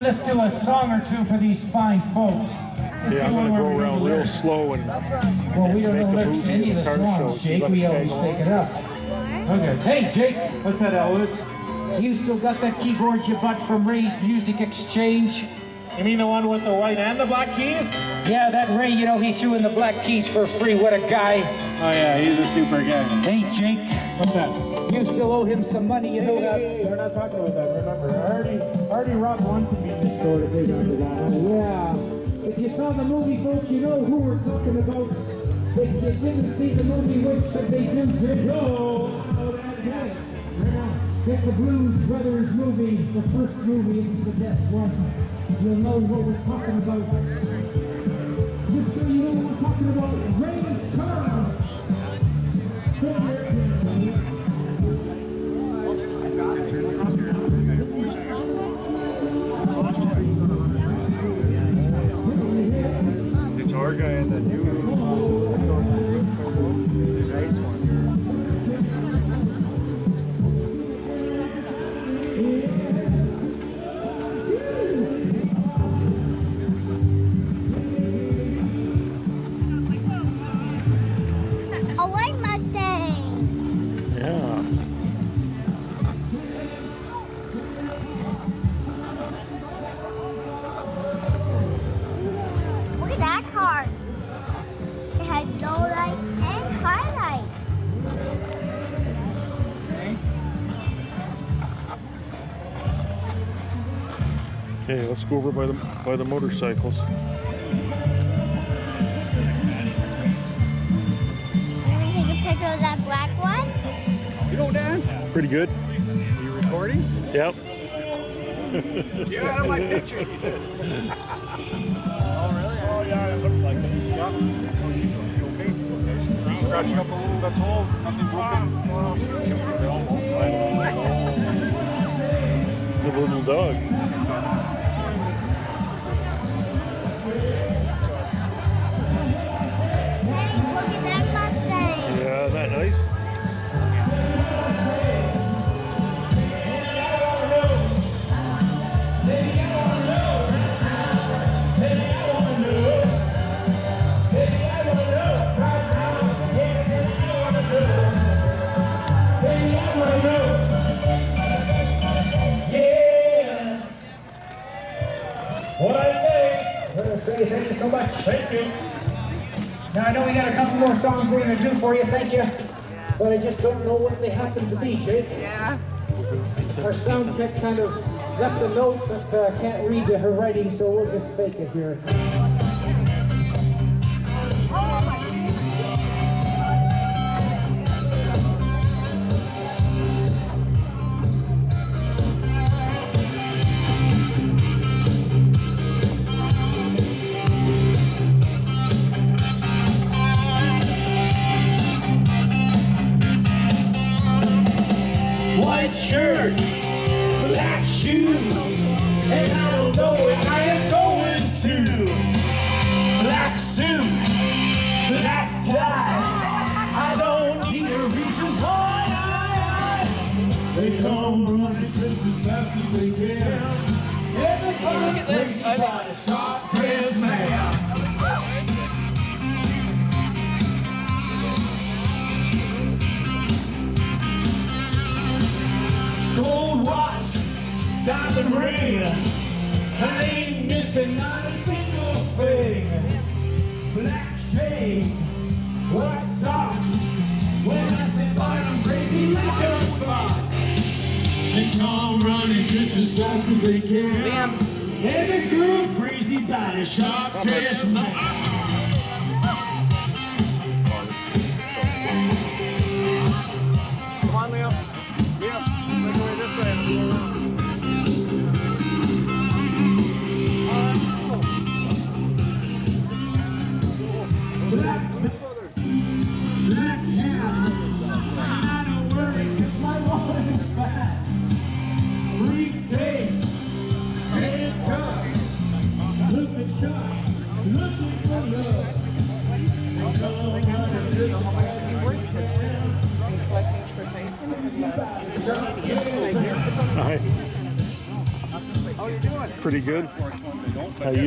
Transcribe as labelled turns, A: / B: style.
A: Let's do a song or two for these fine folks.
B: Yeah, I'm going to go around real slow and
A: well, we don't
B: make
A: know
B: a movie
A: any of
B: with
A: the
B: car
A: songs,
B: shows.
A: Jake. We always take it up. Okay. Hey, Jake.
C: What's that, Elwood?
A: You still got that keyboard you bought from Ray's Music Exchange?
C: You mean the one with the white and the black keys?
A: Yeah, that Ray, you know, he threw in the black keys for free. What a guy.
C: Oh yeah, he's a super guy.
A: Hey, Jake.
C: What's that?
A: You still owe him some money, you know that?
C: We're not talking about that, remember. I already robbed one convenience store to pay down to that.
A: Yeah. If you saw the movie, folks, you know who we're talking about. If you didn't see the movie, which should they do, Jake? Oh, that guy. Get the Blues Brothers movie, the first movie, it's the best one. You'll know what we're talking about. Just so you know what we're talking about, Ray Charles.
B: Guitar guy and then you. Nice one.
D: A white Mustang.
B: Yeah.
D: Look at that car. It has low lights and highlights.
B: Okay, let's go over by the motorcycles.
D: Let me take a picture of that black one.
C: You know, Dan?
B: Pretty good.
C: Are you recording?
B: Yep.
C: Get out of my picture, he says. Oh, really? Oh, yeah, it looks like it. Yeah. Okay. Scratching up a little, that's all. Nothing broken.
B: The little dog.
D: Hey, look at that Mustang.
B: Yeah, isn't that nice?
A: What I say, thank you so much.
C: Thank you.
A: Now I know we got a couple more songs we're gonna do for you, thank you. But I just don't know what they happen to be, Jake.
E: Yeah.
A: Our sound tech kind of left a note, but can't read her writing, so we'll just fake it here. White shirt, black shoes, and I don't know where I am going to. Black suit, black tie, I don't need a reason why. They come running just as fast as they can. Everybody crazy about a sharp dressed man. Gold watch, diamond ring, I ain't missing not a single thing. Black shades, white socks, when I say by I'm crazy like a fox. They come running just as fast as they can. Every girl crazy about a sharp dressed man.
C: Come on, Liam. Liam, let's make our way this way and we'll go around.
A: Black hair, I don't worry if my wallet is bad. Briefcase, handcuffs, looking sharp, looking for love.
E: Collecting for Tyson.
B: Hi.
C: Oh, you doing?
B: Pretty good. How you